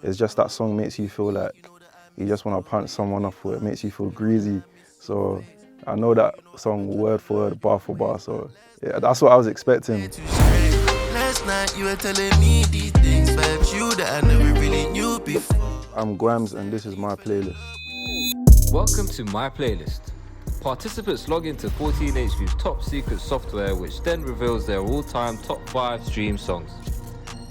it's just that song makes you feel like you just want to punch someone off, or it makes you feel greasy. So I know that song word for word, bar for bar, so yeah, that's what I was expecting. Last night you were telling me these things, vibes you that I never really knew before. I'm Gwamz and this is my playlist. Welcome to My Playlist. Participants log into 14HQ's top secret software, which then reveals their all-time top 5 stream songs.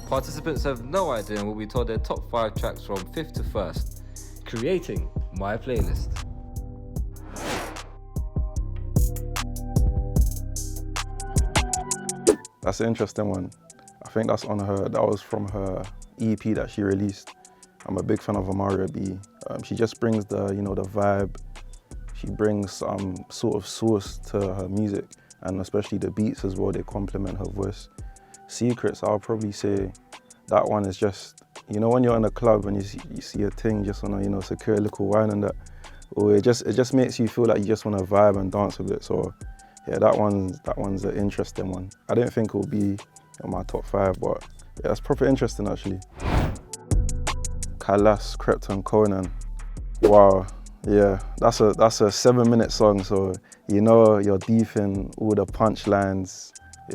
Participants have no idea and will be told their top 5 tracks from 5th to 1st, creating My Playlist. That's an interesting one. I think that was from her EP that she released. I'm a big fan of Amaria B. She just brings the vibe. She brings some sort of source to her music, and especially the beats as well, they complement her voice. Secrets, I'll probably say that one is just, when you're in a club and you see a thing just on a, secure little wine and that, or it just makes you feel like you just want to vibe and dance with it. So yeah, that one's an interesting one. I didn't think it would be in my top 5, but yeah, that's proper interesting actually. Kalas, Krypton, Conan. Wow, yeah, that's a 7-minute song, so you're deep in all the punchlines.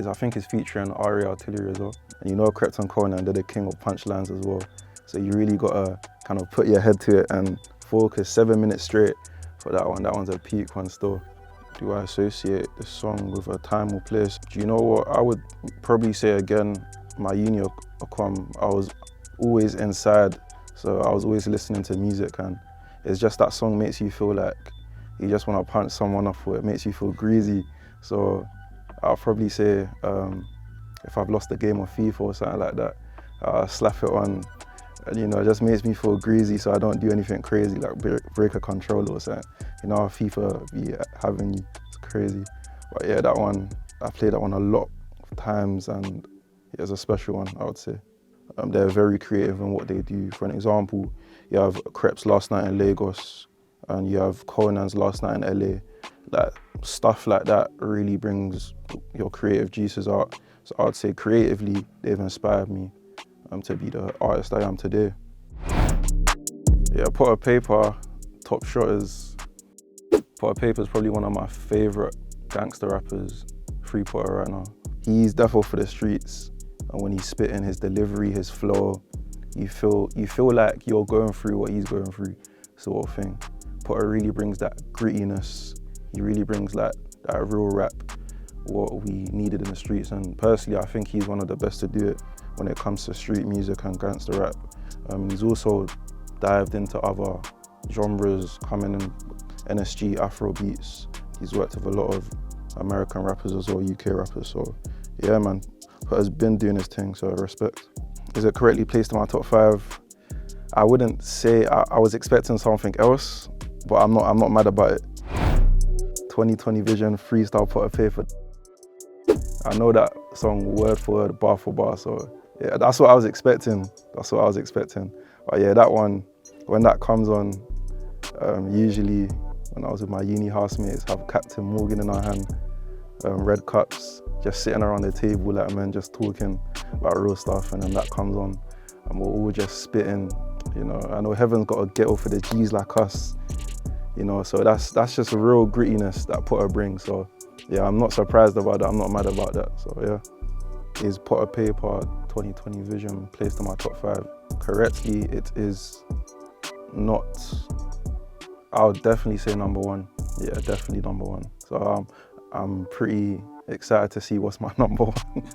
I think it's featuring Ari Artillery as well. And Krypton Conan, they're the king of punchlines as well. So you really gotta kind of put your head to it and focus 7 minutes straight for that one. That one's a peak one still. Do I associate this song with a time or place? Do you know what? I would probably say again, my uni I was always inside, so I was always listening to music, and it's just that song makes you feel like you just want to punch someone off, or it makes you feel greasy. So I'll probably say if I've lost a game of FIFA or something like that, I'll slap it on, and it just makes me feel greasy, so I don't do anything crazy like break a controller or something. FIFA be having you, it's crazy. But yeah, that one, I played that one a lot of times, and it's a special one, I would say. They're very creative in what they do. For an example, you have Crep's Last Night in Lagos, and you have Conan's Last Night in LA. Like, stuff like that really brings your creative juices out. So I'd say creatively, they've inspired me to be the artist I am today. Yeah, Potter Paper, Top Shotters. Potter Paper is probably one of my favorite gangster rappers, Free Potter right now. He's defo for the streets, and when he's spitting, his delivery, his flow, you feel like you're going through what he's going through, sort of thing. Potter really brings that grittiness. He really brings that real rap, what we needed in the streets. And personally, I think he's one of the best to do it when it comes to street music and gangster rap. He's also dived into other genres, coming in NSG, Afro beats. He's worked with a lot of American rappers as well, UK rappers. So yeah, man, Potter's been doing his thing, so respect. Is it correctly placed in my top 5? I wouldn't say. I was expecting something else, but I'm not mad about it. 2020 Vision, freestyle Potter Paper. I know that song word for word, bar for bar, so yeah, that's what I was expecting. But yeah, that one, when that comes on, usually when I was with my uni housemates, have Captain Morgan in our hand, red cups, just sitting around the table like men, just talking about real stuff, and then that comes on, and we're all just spitting. I know Heaven's got a ghetto for the G's like us, so that's just a real grittiness that Potter brings. So yeah, I'm not surprised about that, I'm not mad about that, so yeah. Is Potter Paper 2020 Vision placed in my top 5? Correctly, it is not. I would definitely say number 1. Yeah, definitely number 1. So I'm pretty excited to see what's my number 1.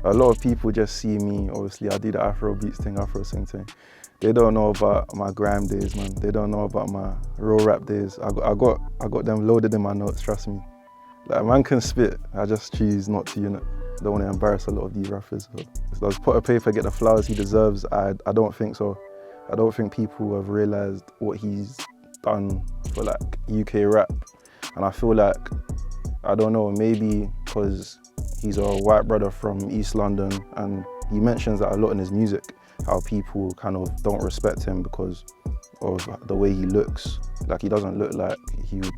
A lot of people just see me, obviously I do the Afro beats thing, Afro sing thing. They don't know about my grime days, man. They don't know about my real rap days. I got them loaded in my notes, trust me. Like, man can spit, I just choose not to, I don't want to embarrass a lot of these rappers. So does Potter Paper get the flowers he deserves? I don't think so. I don't think people have realised what he's done for like UK rap. And I feel like, I don't know, maybe because he's a white brother from East London, and he mentions that a lot in his music, how people kind of don't respect him because of the way he looks. Like, he doesn't look like he would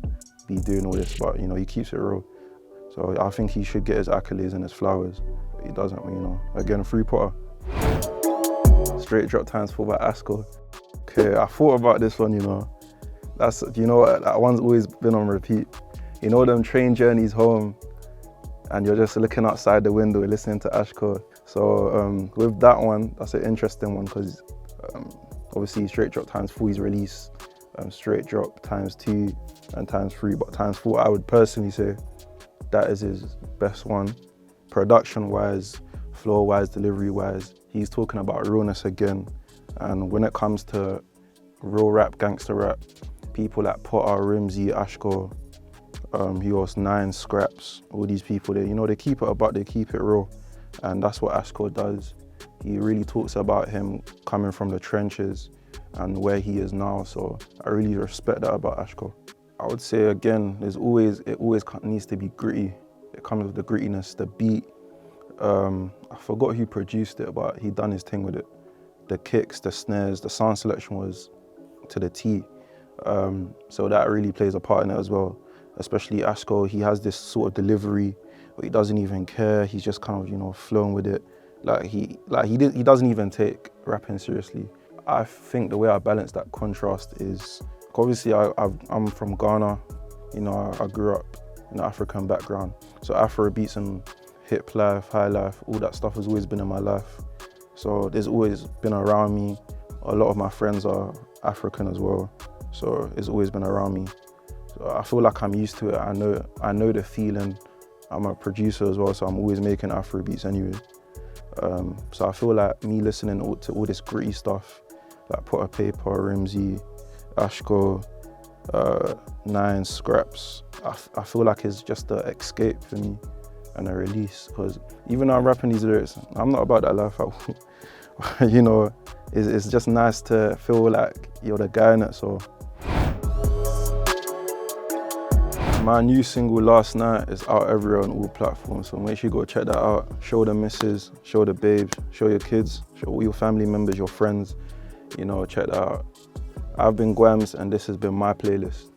be doing all this, but he keeps it real. So I think he should get his accolades and his flowers, but he doesn't, Again, Free Potter. Straight Drop times 4 by Ashko. Okay, I thought about this one, you know. You know what, that one's always been on repeat. You know them train journeys home and you're just looking outside the window listening to Ashko. So with that one, that's an interesting one because obviously Straight Drop times 4 is released, Straight Drop times 2 and times 3, but times 4 I would personally say that is his best one. Production-wise, flow-wise, delivery-wise, he's talking about realness again. And when it comes to real rap, gangster rap, people like Potter, Rimsey, Ashko, who else, Nine, Scraps, all these people, they keep it about, they keep it real. And that's what Ashko does. He really talks about him coming from the trenches and where he is now. So I really respect that about Ashko. I would say again, it always needs to be gritty. It comes with the grittiness, the beat. I forgot who produced it, but he done his thing with it. The kicks, the snares, the sound selection was to the T. So that really plays a part in it as well. Especially Ashko, he has this sort of delivery where he doesn't even care. He's just kind of, flowing with it. He doesn't even take rapping seriously. I think the way I balance that contrast is, obviously I'm from Ghana. I grew up in an African background. So Afro beats and hip life, high life, all that stuff has always been in my life. So there's always been around me. A lot of my friends are African as well. So it's always been around me. So I feel like I'm used to it. I know the feeling. I'm a producer as well, so I'm always making Afro beats anyway. So I feel like me listening to all this gritty stuff, like Potter Paper, Rimsey, Ashko, Nine, Scraps, I feel like it's just an escape for me and a release. Because even though I'm rapping these lyrics, I'm not about that life. It's just nice to feel like you're the guy in it. So my new single, Last Night, is out everywhere on all platforms. So make sure you go check that out. Show the missus, show the babes, show your kids, show all your family members, your friends. Check that out. I've been Gwamz and this has been my playlist.